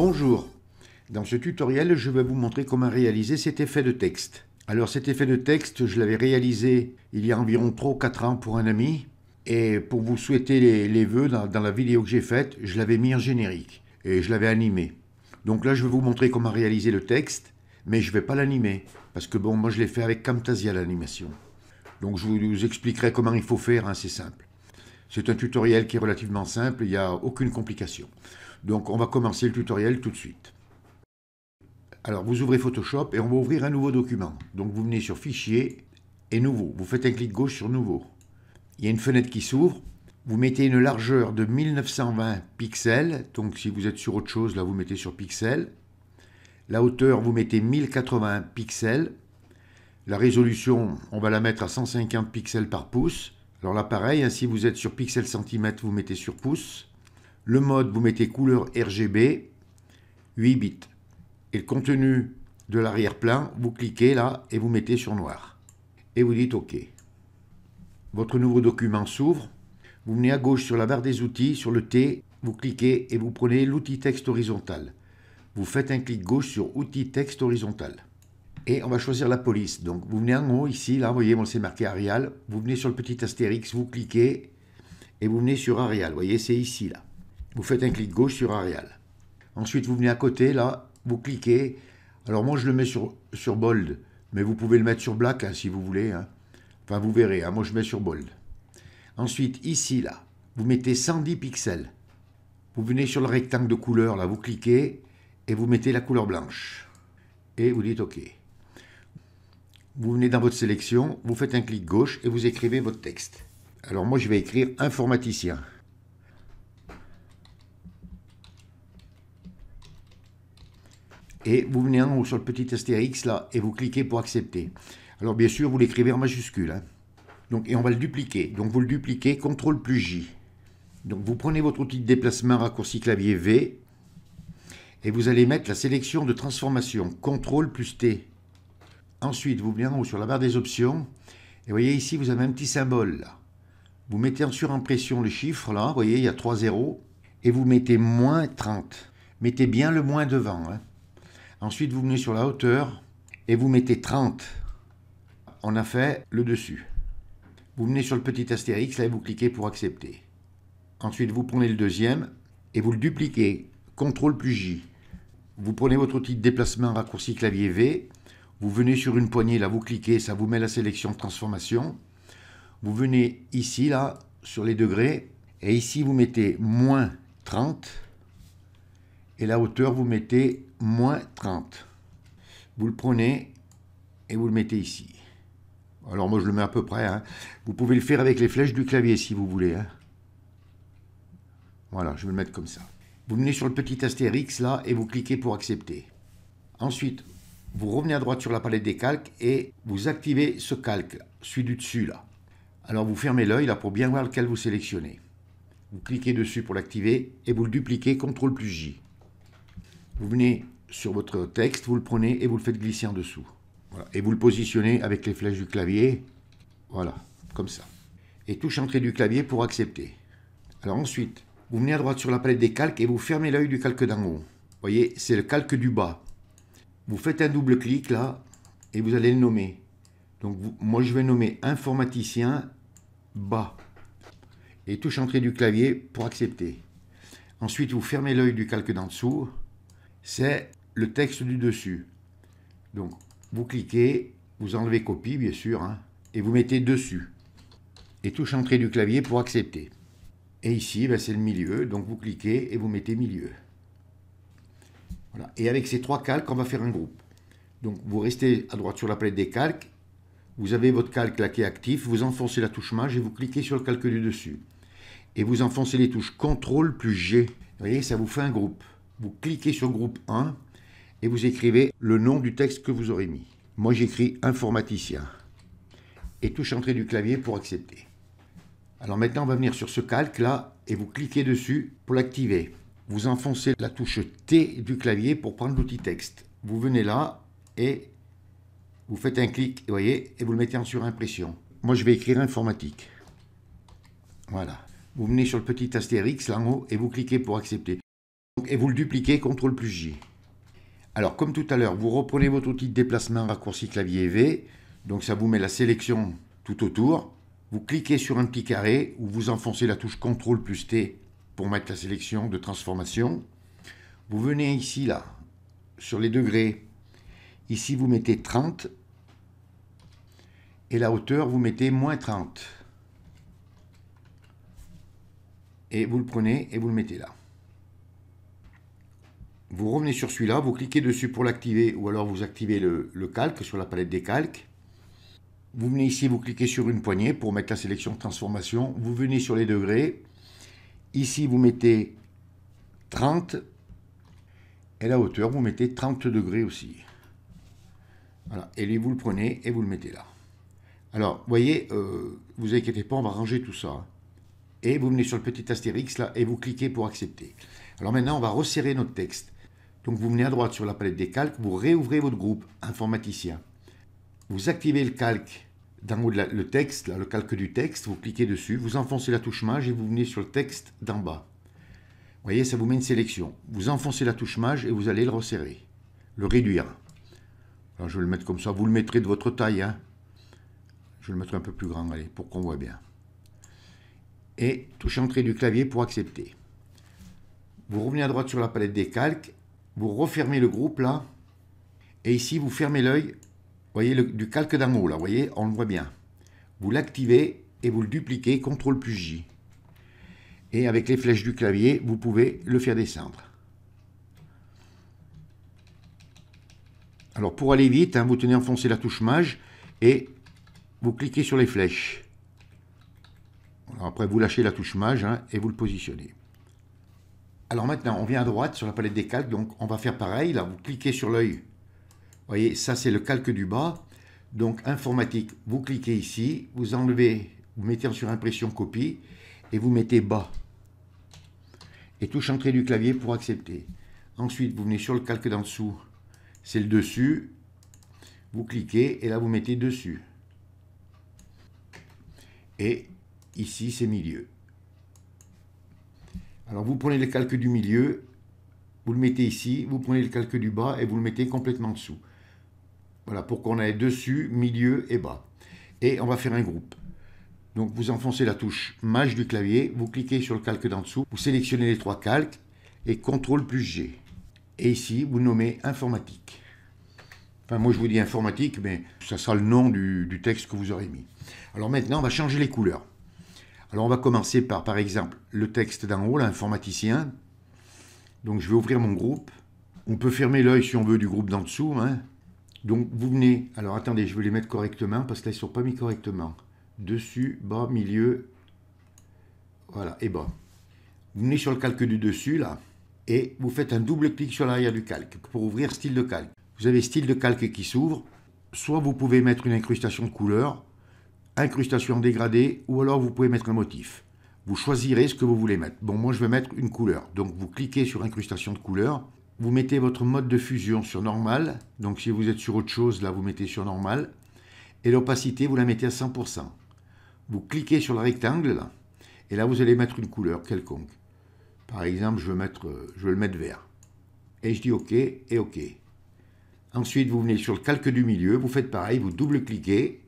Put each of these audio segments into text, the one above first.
Bonjour, dans ce tutoriel je vais vous montrer comment réaliser cet effet de texte. Alors cet effet de texte je l'avais réalisé il y a environ 3 ou 4 ans pour un ami et pour vous souhaiter les vœux dans la vidéo que j'ai faite, je l'avais mis en générique et je l'avais animé. Donc là je vais vous montrer comment réaliser le texte mais je ne vais pas l'animer parce que bon moi je l'ai fait avec Camtasia l'animation. Donc je vous expliquerai comment il faut faire, hein, c'est simple. C'est un tutoriel qui est relativement simple, il n'y a aucune complication. Donc on va commencer le tutoriel tout de suite. Alors vous ouvrez Photoshop et on va ouvrir un nouveau document. Donc vous venez sur Fichier et Nouveau. Vous faites un clic gauche sur Nouveau. Il y a une fenêtre qui s'ouvre. Vous mettez une largeur de 1920 pixels. Donc si vous êtes sur autre chose, là vous mettez sur pixels. La hauteur, vous mettez 1080 pixels. La résolution, on va la mettre à 150 pixels par pouce. Alors là pareil, hein, si vous êtes sur pixels centimètres, vous mettez sur pouce. Le mode, vous mettez couleur RGB, 8 bits. Et le contenu de l'arrière-plan, vous cliquez là et vous mettez sur noir. Et vous dites OK. Votre nouveau document s'ouvre. Vous venez à gauche sur la barre des outils, sur le T, vous cliquez et vous prenez l'outil texte horizontal. Vous faites un clic gauche sur outil texte horizontal. Et on va choisir la police. Donc vous venez en haut ici, là, vous voyez, bon, c'est marqué Arial. Vous venez sur le petit astérix, vous cliquez et vous venez sur Arial. Vous voyez, c'est ici, là. Vous faites un clic gauche sur Arial. Ensuite, vous venez à côté, là, vous cliquez. Alors moi, je le mets sur Bold, mais vous pouvez le mettre sur Black, hein, si vous voulez. Hein. Enfin, vous verrez, hein, moi je mets sur Bold. Ensuite, ici, là, vous mettez 110 pixels. Vous venez sur le rectangle de couleur, là, vous cliquez et vous mettez la couleur blanche. Et vous dites OK. Vous venez dans votre sélection, vous faites un clic gauche et vous écrivez votre texte. Alors moi, je vais écrire informaticien. Et vous venez en haut sur le petit astérix là et vous cliquez pour accepter. Alors bien sûr, vous l'écrivez en majuscule. Hein. Donc, et on va le dupliquer. Donc vous le dupliquez, CTRL plus J. Donc vous prenez votre outil de déplacement raccourci clavier V et vous allez mettre la sélection de transformation, CTRL plus T. Ensuite, vous venez en haut sur la barre des options et vous voyez ici, vous avez un petit symbole là. Vous mettez en surimpression le chiffre là, vous voyez, il y a 3 zéros et vous mettez moins 30. Mettez bien le moins devant. Hein. Ensuite, vous venez sur la hauteur et vous mettez 30. On a fait le dessus. Vous venez sur le petit astérix, là, et vous cliquez pour accepter. Ensuite, vous prenez le deuxième et vous le dupliquez. CTRL plus J. Vous prenez votre outil de déplacement raccourci clavier V. Vous venez sur une poignée, là, vous cliquez, ça vous met la sélection de transformation. Vous venez ici, là, sur les degrés. Et ici, vous mettez moins 30. Et la hauteur, vous mettez moins 30. Vous le prenez et vous le mettez ici. Alors moi je le mets à peu près. Hein. Vous pouvez le faire avec les flèches du clavier si vous voulez. Hein. Voilà, je vais le mettre comme ça. Vous venez sur le petit astérix là et vous cliquez pour accepter. Ensuite, vous revenez à droite sur la palette des calques et vous activez ce calque, celui du dessus là. Alors vous fermez l'œil là pour bien voir lequel vous sélectionnez. Vous cliquez dessus pour l'activer et vous le dupliquez CTRL plus J. Vous venez sur votre texte, vous le prenez et vous le faites glisser en dessous. Voilà. Et vous le positionnez avec les flèches du clavier. Voilà, comme ça. Et touche entrée du clavier pour accepter. Alors ensuite, vous venez à droite sur la palette des calques et vous fermez l'œil du calque d'en haut. Vous voyez, c'est le calque du bas. Vous faites un double clic là et vous allez le nommer. Donc moi je vais nommer informaticien bas. Et touche entrée du clavier pour accepter. Ensuite, vous fermez l'œil du calque d'en dessous. C'est le texte du dessus. Donc, vous cliquez, vous enlevez copie, bien sûr, hein, et vous mettez dessus. Et touche entrée du clavier pour accepter. Et ici, ben, c'est le milieu, donc vous cliquez et vous mettez milieu. Voilà. Et avec ces 3 calques, on va faire un groupe. Donc, vous restez à droite sur la palette des calques. Vous avez votre calque là qui est actif. Vous enfoncez la touche Maj et vous cliquez sur le calque du dessus. Et vous enfoncez les touches CTRL plus G. Vous voyez, ça vous fait un groupe. Vous cliquez sur groupe 1 et vous écrivez le nom du texte que vous aurez mis. Moi, j'écris informaticien. Et touche entrée du clavier pour accepter. Alors maintenant, on va venir sur ce calque-là et vous cliquez dessus pour l'activer. Vous enfoncez la touche T du clavier pour prendre l'outil texte. Vous venez là et vous faites un clic, vous voyez, et vous le mettez en surimpression. Moi, je vais écrire informatique. Voilà. Vous venez sur le petit astérix là en haut et vous cliquez pour accepter. et vous le dupliquez, CTRL+J. Alors, comme tout à l'heure, vous reprenez votre outil de déplacement raccourci clavier V. Donc, ça vous met la sélection tout autour. Vous cliquez sur un petit carré ou vous enfoncez la touche CTRL+T pour mettre la sélection de transformation. Vous venez ici, là, sur les degrés. Ici, vous mettez 30. Et la hauteur, vous mettez -30. Et vous le prenez et vous le mettez là. Vous revenez sur celui-là, vous cliquez dessus pour l'activer ou alors vous activez le calque sur la palette des calques. Vous venez ici, vous cliquez sur une poignée pour mettre la sélection de transformation. Vous venez sur les degrés. Ici, vous mettez 30. Et la hauteur, vous mettez 30 degrés aussi. Voilà. Et vous le prenez et vous le mettez là. Alors, vous voyez, vous inquiétez pas, on va ranger tout ça. Et vous venez sur le petit astérix là et vous cliquez pour accepter. Alors maintenant, on va resserrer notre texte. Donc vous venez à droite sur la palette des calques, vous réouvrez votre groupe informaticien. Vous activez le calque d'en haut de le texte, là, le calque du texte, vous cliquez dessus, vous enfoncez la touche maj et vous venez sur le texte d'en bas. Vous voyez, ça vous met une sélection. Vous enfoncez la touche maj et vous allez le resserrer, le réduire. Alors je vais le mettre comme ça, vous le mettrez de votre taille. Hein. Je vais le mettre un peu plus grand, allez, pour qu'on voit bien. Et touche entrée du clavier pour accepter. Vous revenez à droite sur la palette des calques, vous refermez le groupe là, et ici vous fermez l'œil, vous voyez, du calque d'en haut là, vous voyez, on le voit bien. Vous l'activez et vous le dupliquez, CTRL+J. Et avec les flèches du clavier, vous pouvez le faire descendre. Alors pour aller vite, hein, vous tenez enfoncé la touche maj et vous cliquez sur les flèches. Alors après, vous lâchez la touche maj hein, et vous le positionnez. Alors maintenant, on vient à droite sur la palette des calques, donc on va faire pareil. Là, vous cliquez sur l'œil. Vous voyez, ça c'est le calque du bas. Donc informatique, vous cliquez ici, vous enlevez, vous mettez sur impression copie et vous mettez bas. Et touche entrée du clavier pour accepter. Ensuite, vous venez sur le calque d'en dessous, c'est le dessus. Vous cliquez et là vous mettez dessus. Et ici c'est milieu. Alors vous prenez le calque du milieu, vous le mettez ici, vous prenez le calque du bas et vous le mettez complètement dessous. Voilà, pour qu'on ait dessus, milieu et bas. Et on va faire un groupe. Donc vous enfoncez la touche maj du clavier, vous cliquez sur le calque d'en dessous, vous sélectionnez les trois calques et CTRL+G. Et ici, vous nommez informatique. Enfin, moi je vous dis informatique, mais ça sera le nom du texte que vous aurez mis. Alors maintenant, on va changer les couleurs. Alors on va commencer par exemple, le texte d'en haut, l'informaticien. Donc je vais ouvrir mon groupe. On peut fermer l'œil si on veut du groupe d'en dessous. Hein. Donc vous venez, alors attendez, je vais les mettre correctement parce que là ils ne sont pas mis correctement. Dessus, bas, milieu, voilà, et bas. Vous venez sur le calque du dessus, là, et vous faites un double clic sur l'arrière du calque pour ouvrir style de calque. Vous avez style de calque qui s'ouvre. Soit vous pouvez mettre une incrustation de couleur, incrustation dégradée, ou alors vous pouvez mettre un motif. Vous choisirez ce que vous voulez mettre. Bon, moi je vais mettre une couleur. Donc vous cliquez sur incrustation de couleur, vous mettez votre mode de fusion sur normal. Donc si vous êtes sur autre chose, là vous mettez sur normal. Et l'opacité, vous la mettez à 100%. Vous cliquez sur le rectangle, là, et là vous allez mettre une couleur quelconque. Par exemple, je vais le mettre vert. Et je dis OK et OK. Ensuite, vous venez sur le calque du milieu, vous faites pareil, vous double-cliquez.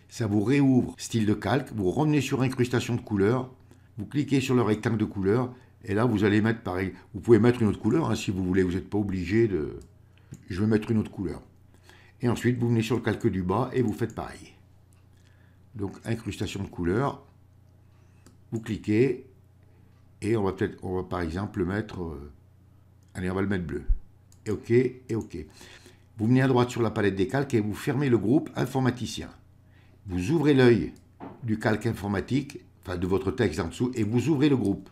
Ça vous réouvre style de calque, vous revenez sur incrustation de couleur, vous cliquez sur le rectangle de couleur, et là vous allez mettre pareil. Vous pouvez mettre une autre couleur hein, si vous voulez, vous n'êtes pas obligé de... Je vais mettre une autre couleur. Et ensuite vous venez sur le calque du bas et vous faites pareil. Donc incrustation de couleur, vous cliquez, et on va par exemple le mettre... allez, on va le mettre bleu. Et OK, et OK. Vous venez à droite sur la palette des calques et vous fermez le groupe informaticien. Vous ouvrez l'œil du calque informatique, enfin de votre texte en dessous, et vous ouvrez le groupe.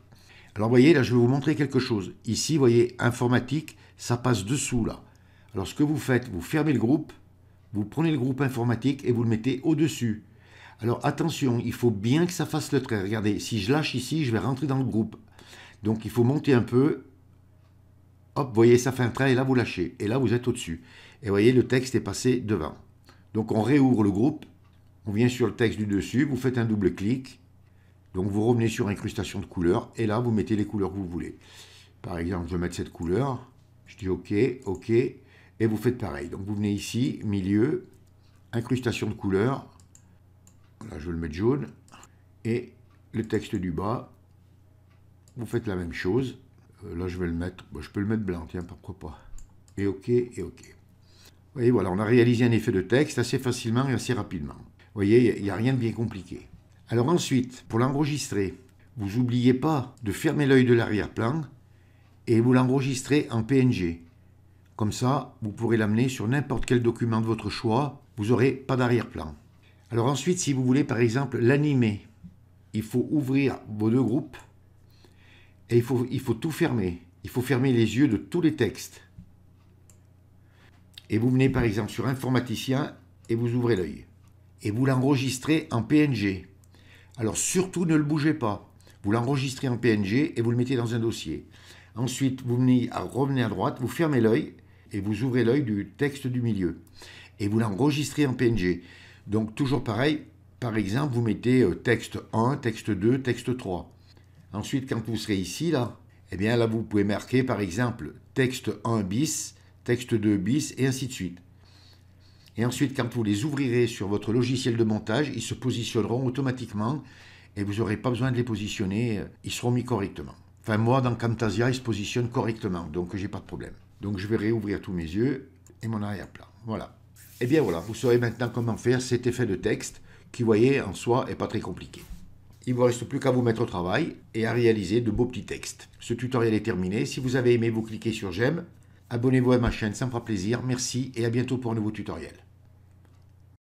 Alors vous voyez, là je vais vous montrer quelque chose. Ici, vous voyez, informatique, ça passe dessous là. Alors ce que vous faites, vous fermez le groupe, vous prenez le groupe informatique et vous le mettez au-dessus. Alors attention, il faut bien que ça fasse le trait. Regardez, si je lâche ici, je vais rentrer dans le groupe. Donc il faut monter un peu. Hop, vous voyez, ça fait un trait et là vous lâchez. Et là vous êtes au-dessus. Et vous voyez, le texte est passé devant. Donc on réouvre le groupe. On vient sur le texte du dessus, vous faites un double clic. Donc vous revenez sur incrustation de couleurs. Et là, vous mettez les couleurs que vous voulez. Par exemple, je vais mettre cette couleur. Je dis OK, OK. Et vous faites pareil. Donc vous venez ici, milieu, incrustation de couleur. Là, je vais le mettre jaune. Et le texte du bas, vous faites la même chose. Là, je vais le mettre, je peux le mettre blanc, tiens, pourquoi pas. Et OK, et OK. Vous voyez, voilà, on a réalisé un effet de texte assez facilement et assez rapidement. Vous voyez, il n'y a rien de bien compliqué. Alors ensuite, pour l'enregistrer, vous n'oubliez pas de fermer l'œil de l'arrière-plan et vous l'enregistrez en PNG. Comme ça, vous pourrez l'amener sur n'importe quel document de votre choix, vous n'aurez pas d'arrière-plan. Alors ensuite, si vous voulez par exemple l'animer, il faut ouvrir vos deux groupes et il faut tout fermer. Il faut fermer les yeux de tous les textes. Et vous venez par exemple sur informaticien et vous ouvrez l'œil. Et vous l'enregistrez en PNG. Alors surtout ne le bougez pas. Vous l'enregistrez en PNG et vous le mettez dans un dossier. Ensuite, vous revenez à droite, vous fermez l'œil et vous ouvrez l'œil du texte du milieu. Et vous l'enregistrez en PNG. Donc toujours pareil, par exemple, vous mettez texte 1, texte 2, texte 3. Ensuite, quand vous serez ici, là, eh bien là, vous pouvez marquer par exemple texte 1 bis, texte 2 bis, et ainsi de suite. Et ensuite, quand vous les ouvrirez sur votre logiciel de montage, ils se positionneront automatiquement et vous n'aurez pas besoin de les positionner, ils seront mis correctement. Enfin, moi, dans Camtasia, ils se positionnent correctement, donc j'ai pas de problème. Donc je vais réouvrir tous mes yeux et mon arrière-plan. Voilà. Et bien voilà, vous saurez maintenant comment faire cet effet de texte qui, vous voyez, en soi, n'est pas très compliqué. Il ne vous reste plus qu'à vous mettre au travail et à réaliser de beaux petits textes. Ce tutoriel est terminé. Si vous avez aimé, vous cliquez sur j'aime. Abonnez-vous à ma chaîne, ça me fera plaisir. Merci et à bientôt pour un nouveau tutoriel.